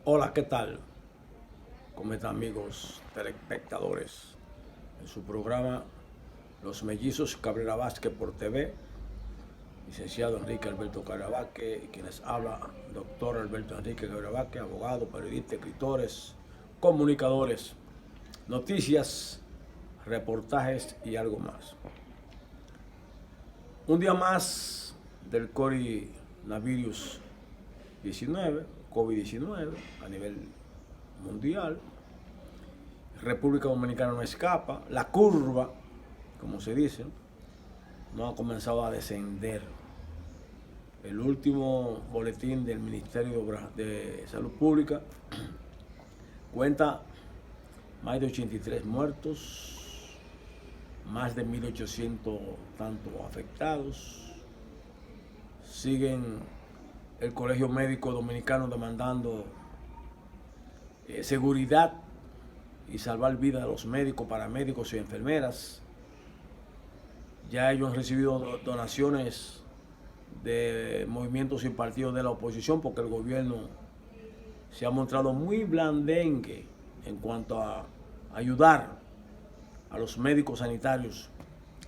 Hola, ¿qué tal? ¿Cómo están, amigos telespectadores? En su programa Los Mellizos Cabrera Vázquez por TV, licenciado Enrique Alberto Cabrera Vázquez, y quienes habla, doctor Alberto Enrique Cabrera Vázquez, abogado, periodista, escritores, comunicadores, noticias, reportajes y algo más. Un día más del coronavirus 19, COVID-19 a nivel mundial. República Dominicana no escapa. La curva, como se dice, no ha comenzado a descender. El último boletín del Ministerio de Salud Pública cuenta más de 83 muertos, más de 1.800 tanto afectados. Siguen el Colegio Médico Dominicano demandando seguridad y salvar vidas de los médicos, paramédicos y enfermeras. Ya ellos han recibido donaciones de movimientos y partidos de la oposición porque el gobierno se ha mostrado muy blandengue en cuanto a ayudar a los médicos sanitarios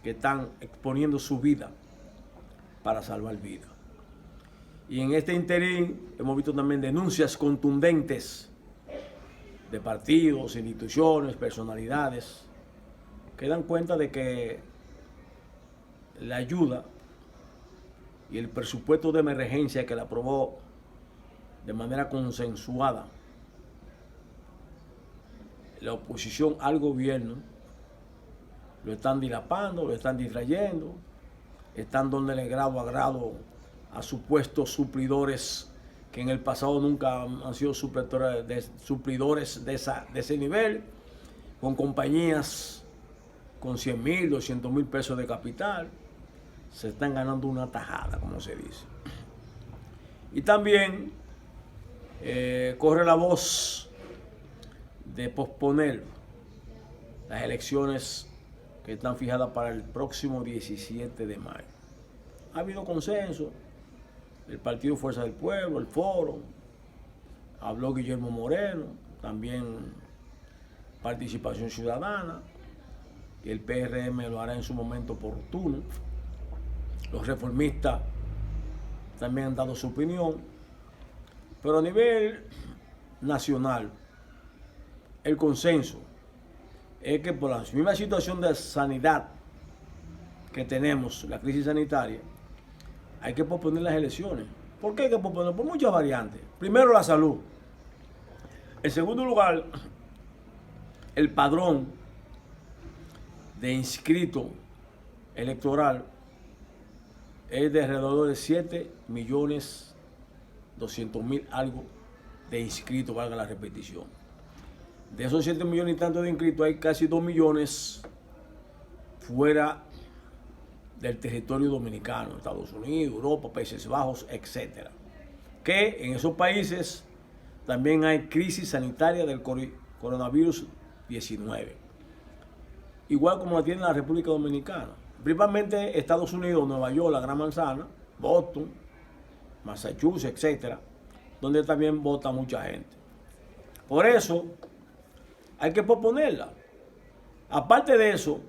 que están exponiendo su vida para salvar vidas. Y en este interín hemos visto también denuncias contundentes de partidos, instituciones, personalidades, que dan cuenta de que la ayuda y el presupuesto de emergencia que la aprobó de manera consensuada la oposición al gobierno, lo están dilapando, lo están distrayendo, están dándole grado a grado a supuestos suplidores que en el pasado nunca han sido suplidores de ese nivel, con compañías con 100,000, 200,000 pesos de capital, se están ganando una tajada, como se dice. Y también corre la voz de posponer las elecciones que están fijadas para el próximo 17 de mayo. Ha habido consenso. El Partido Fuerza del Pueblo, el Foro, habló Guillermo Moreno, también Participación Ciudadana, y el PRM lo hará en su momento oportuno. Los reformistas también han dado su opinión, pero a nivel nacional, el consenso es que por la misma situación de sanidad que tenemos, la crisis sanitaria, hay que posponer las elecciones. ¿Por qué hay que posponer? Por muchas variantes. Primero, la salud. En segundo lugar, el padrón de inscrito electoral es de alrededor de 7.200.000 algo de inscritos, valga la repetición. De esos 7 millones y tanto de inscritos, hay casi 2 millones fuera del territorio dominicano, Estados Unidos, Europa, Países Bajos, etc. Que en esos países también hay crisis sanitaria del coronavirus 19. Igual como la tiene la República Dominicana. Principalmente Estados Unidos, Nueva York, la Gran Manzana, Boston, Massachusetts, etc. Donde también vota mucha gente. Por eso hay que posponerla. Aparte de eso,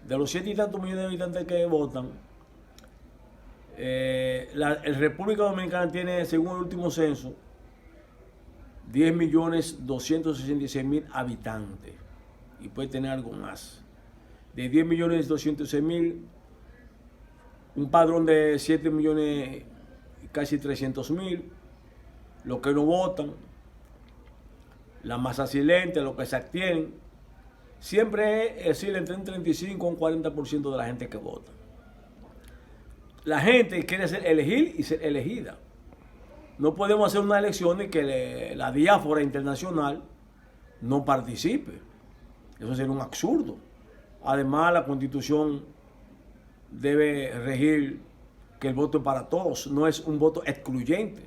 de los 7 y tantos millones de habitantes que votan, la República Dominicana tiene, según el último censo, 10.266.000 habitantes. Y puede tener algo más. De 10.206.000, un padrón de 7 millones, casi 300.000, los que no votan, la masa silente, los que se abstienen. Siempre es decir, entre un 35 y un 40% de la gente que vota. La gente quiere elegir y ser elegida. No podemos hacer una elección y que la diáspora internacional no participe. Eso sería un absurdo. Además, la Constitución debe regir que el voto es para todos, no es un voto excluyente.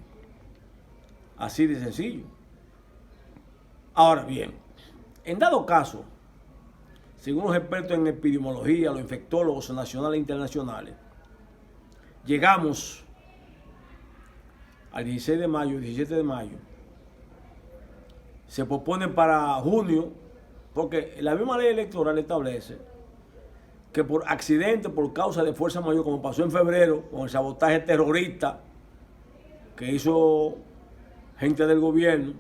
Así de sencillo. Ahora bien, en dado caso, según los expertos en epidemiología, los infectólogos nacionales e internacionales, llegamos al 16 de mayo, 17 de mayo, se posponen para junio, porque la misma ley electoral establece que por accidente, por causa de fuerza mayor, como pasó en febrero con el sabotaje terrorista que hizo gente del gobierno,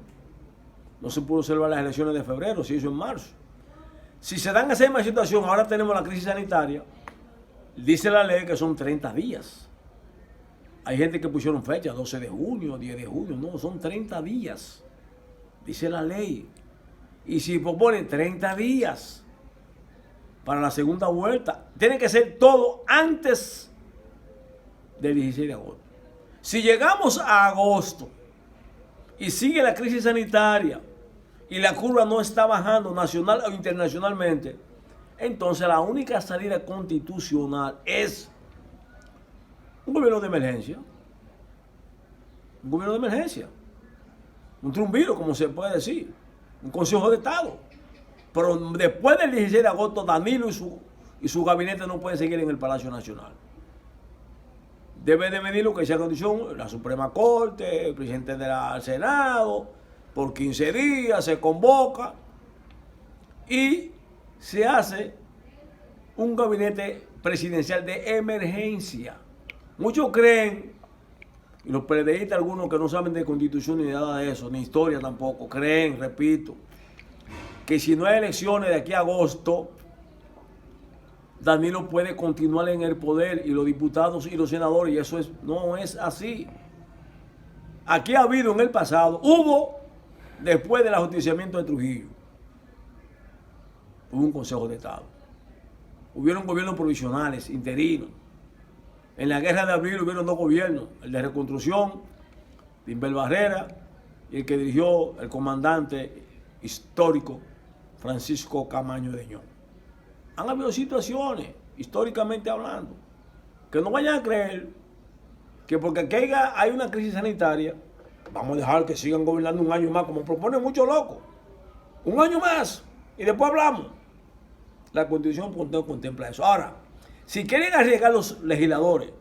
no se pudo celebrar las elecciones de febrero, se hizo en marzo. Si se dan esa misma situación, ahora tenemos la crisis sanitaria, dice la ley que son 30 días. Hay gente que pusieron fecha, 12 de junio, 10 de junio, no, son 30 días, dice la ley. Y si proponen 30 días para la segunda vuelta, tiene que ser todo antes del 16 de agosto. Si llegamos a agosto y sigue la crisis sanitaria y la curva no está bajando nacional o internacionalmente, entonces la única salida constitucional es un gobierno de emergencia. Un gobierno de emergencia. Un triunviro, como se puede decir. Un consejo de Estado. Pero después del 16 de agosto, Danilo y su gabinete no pueden seguir en el Palacio Nacional. Debe de medir lo que sea condición la Suprema Corte, el presidente del Senado, por 15 días se convoca y se hace un gabinete presidencial de emergencia. Muchos creen, y los periodistas, algunos que no saben de constitución ni nada de eso, ni historia tampoco, creen, repito, que si no hay elecciones de aquí a agosto, Danilo puede continuar en el poder y los diputados y los senadores, y eso no es así. Aquí ha habido en el pasado, después del ajusticiamiento de Trujillo, hubo un Consejo de Estado. Hubieron gobiernos provisionales, interinos. En la guerra de abril hubieron dos gobiernos, el de reconstrucción, de Inbel Barrera, y el que dirigió el comandante histórico Francisco Camaño Deñón. Han habido situaciones, históricamente hablando, que no vayan a creer que porque aquí hay una crisis sanitaria, vamos a dejar que sigan gobernando un año más, como proponen muchos locos. Un año más, y después hablamos. La Constitución no contempla eso. Ahora, si quieren arriesgar los legisladores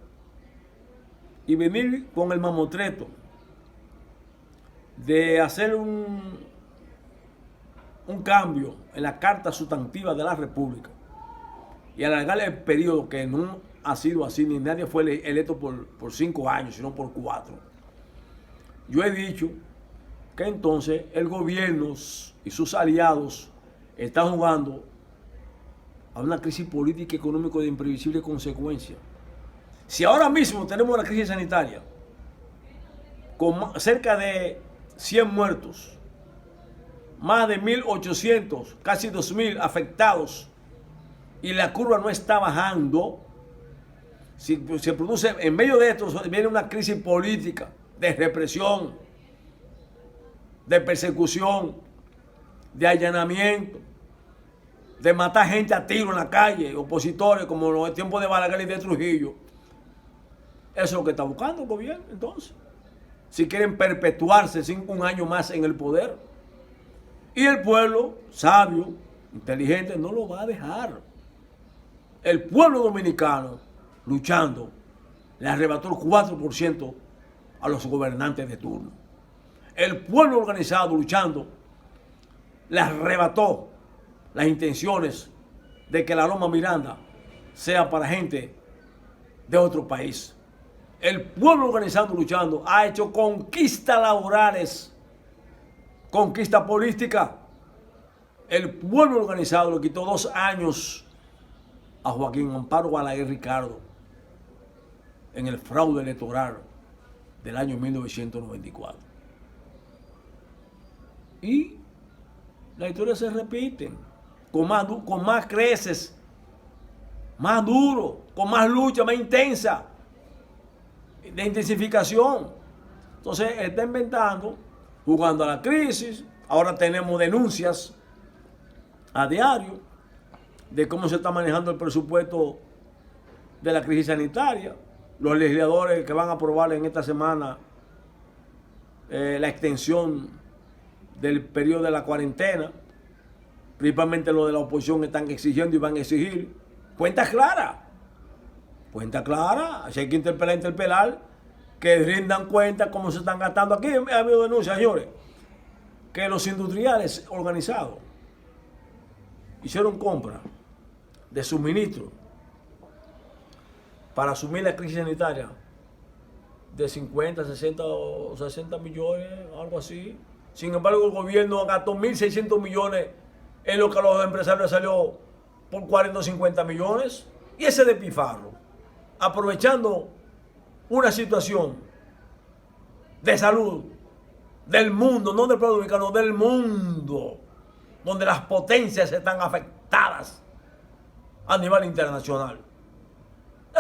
y venir con el mamotreto de hacer un cambio en la Carta Sustantiva de la República y alargar el periodo, que no ha sido así, ni nadie fue electo por 5 años, sino por 4. Yo he dicho que entonces el gobierno y sus aliados están jugando a una crisis política y económica de imprevisible consecuencia. Si ahora mismo tenemos una crisis sanitaria con cerca de 100 muertos, más de 1.800, casi 2.000 afectados, y la curva no está bajando, si se produce, en medio de esto viene una crisis política, de represión, de persecución, de allanamiento, de matar gente a tiro en la calle, opositores, como en los tiempos de Balaguer y de Trujillo. Eso es lo que está buscando el gobierno, entonces. Si quieren perpetuarse 1 año más en el poder. Y el pueblo, sabio, inteligente, no lo va a dejar. El pueblo dominicano, luchando, le arrebató el 4% a los gobernantes de turno. El pueblo organizado, luchando, le arrebató las intenciones de que la Loma Miranda sea para gente de otro país. El pueblo organizado, luchando, ha hecho conquistas laborales, conquista política. El pueblo organizado le quitó 2 años a Joaquín Amparo Balaguer Ricardo en el fraude electoral del año 1994. Y la historia se repite con más creces, más duro, con más lucha, más intensa, de intensificación. Entonces está inventando, jugando a la crisis. Ahora tenemos denuncias a diario de cómo se está manejando el presupuesto de la crisis sanitaria. Los legisladores que van a aprobar en esta semana la extensión del periodo de la cuarentena, principalmente los de la oposición están exigiendo y van a exigir cuentas claras. Cuenta clara, si hay que interpelar, que rindan cuenta cómo se están gastando. Aquí ha habido denuncias, señores, que los industriales organizados hicieron compra de suministros para asumir la crisis sanitaria de 50, 60 o 60 millones, algo así. Sin embargo, el gobierno gastó 1.600 millones en lo que a los empresarios salió por 40 o 50 millones. Y ese despifarro, aprovechando una situación de salud del mundo, no del pueblo dominicano, del mundo, donde las potencias están afectadas a nivel internacional.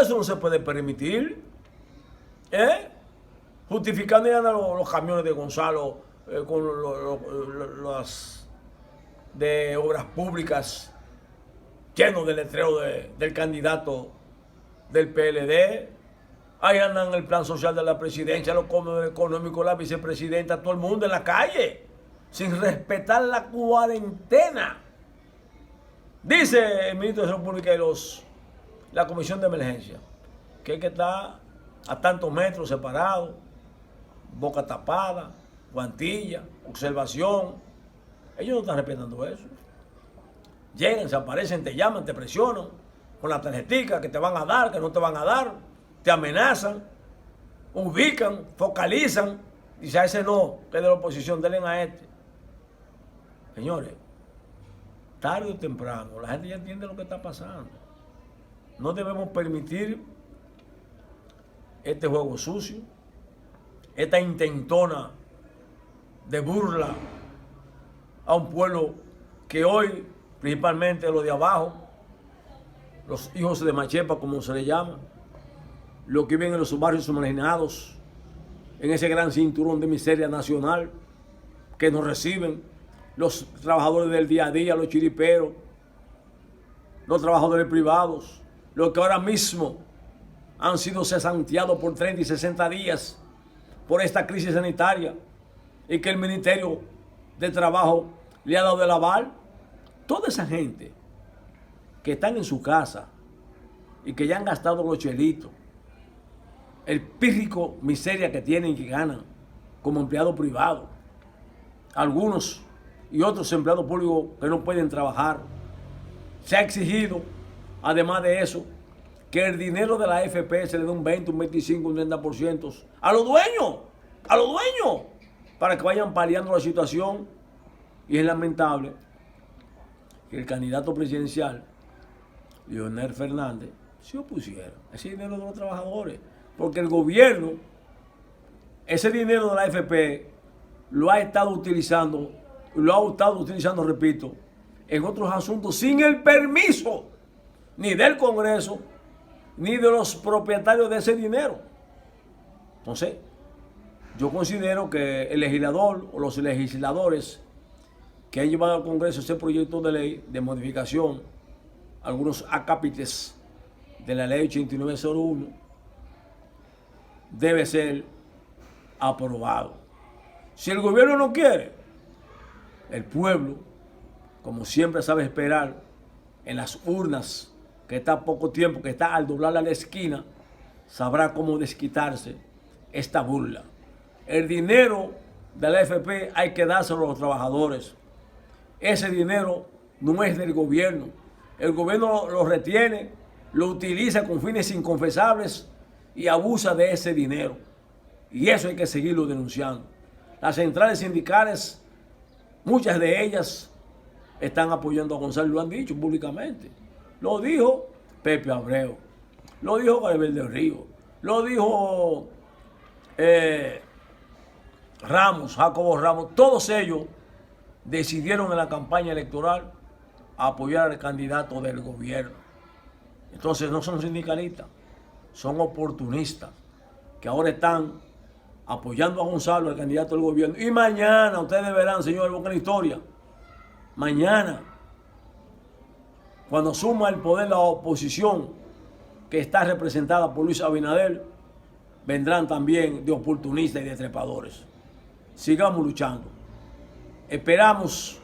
Eso no se puede permitir. Justificando ya los camiones de Gonzalo con las de obras públicas llenos de letrero del candidato del PLD. Ahí andan el plan social de la presidencia, los cómodos económicos, la vicepresidenta, todo el mundo en la calle, sin respetar la cuarentena. Dice el ministro de Salud Pública y la Comisión de Emergencia que hay que estar a tantos metros separados, boca tapada, guantilla, observación. Ellos no están respetando eso. Llegan, se aparecen, te llaman, te presionan con la tarjetica que te van a dar, que no te van a dar, te amenazan, ubican, focalizan, dice a ese no, que es de la oposición, denle a este. Señores, tarde o temprano, la gente ya entiende lo que está pasando. No debemos permitir este juego sucio, esta intentona de burla a un pueblo que hoy, principalmente los de abajo, los hijos de Machepa, como se le llama, los que viven en los barrios marginados, en ese gran cinturón de miseria nacional que nos reciben, los trabajadores del día a día, los chiriperos, los trabajadores privados, los que ahora mismo han sido cesanteados por 30 y 60 días por esta crisis sanitaria y que el Ministerio de Trabajo le ha dado el aval. Toda esa gente que están en su casa y que ya han gastado los chelitos, el pírrico miseria que tienen y que ganan como empleado privado, algunos y otros empleados públicos que no pueden trabajar. Se ha exigido, además de eso, que el dinero de la AFP se le dé un 20, un 25, un 30% a los dueños, para que vayan paliando la situación. Y es lamentable que el candidato presidencial, Leonel Fernández, se opusiera a ese dinero de los trabajadores, porque el gobierno, ese dinero de la AFP, lo ha estado utilizando, repito, en otros asuntos sin el permiso ni del Congreso ni de los propietarios de ese dinero. Entonces, yo considero que el legislador o los legisladores que han llevado al Congreso ese proyecto de ley de modificación, algunos acápites de la ley 8901, debe ser aprobado. Si el gobierno no quiere, el pueblo, como siempre sabe esperar, en las urnas, que está a poco tiempo, que está al doblar la esquina, sabrá cómo desquitarse esta burla. El dinero de la AFP hay que dárselo a los trabajadores. Ese dinero no es del gobierno. El gobierno lo retiene, lo utiliza con fines inconfesables y abusa de ese dinero. Y eso hay que seguirlo denunciando. Las centrales sindicales, muchas de ellas están apoyando a Gonzalo, lo han dicho públicamente. Lo dijo Pepe Abreu, lo dijo Gabriel del Río, lo dijo Jacobo Ramos. Todos ellos decidieron en la campaña electoral apoyar al candidato del gobierno. Entonces no son sindicalistas, son oportunistas que ahora están apoyando a Gonzalo, el candidato del gobierno. Y mañana, ustedes verán, señores, busquen la historia. Mañana, cuando suma el poder la oposición, que está representada por Luis Abinader, vendrán también de oportunistas y de trepadores. Sigamos luchando. Esperamos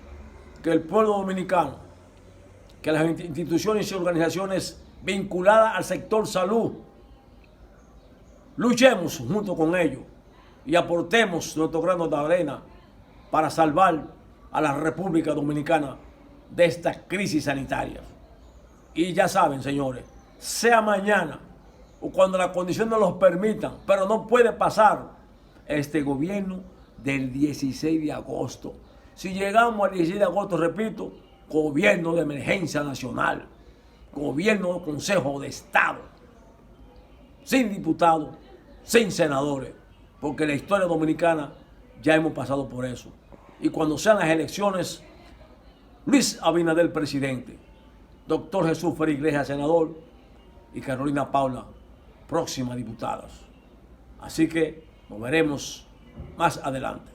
que el pueblo dominicano, que las instituciones y organizaciones vinculadas al sector salud, luchemos junto con ellos y aportemos nuestro grano de arena para salvar a la República Dominicana de esta crisis sanitaria. Y ya saben, señores, sea mañana o cuando las condiciones los permitan, pero no puede pasar este gobierno del 16 de agosto. Si llegamos al 16 de agosto, repito, gobierno de emergencia nacional, gobierno de Consejo de Estado, sin diputados, sin senadores, porque en la historia dominicana ya hemos pasado por eso. Y cuando sean las elecciones, Luis Abinader presidente, doctor Jesús Ferigreja senador y Carolina Paula próxima diputada. Así que nos veremos más adelante.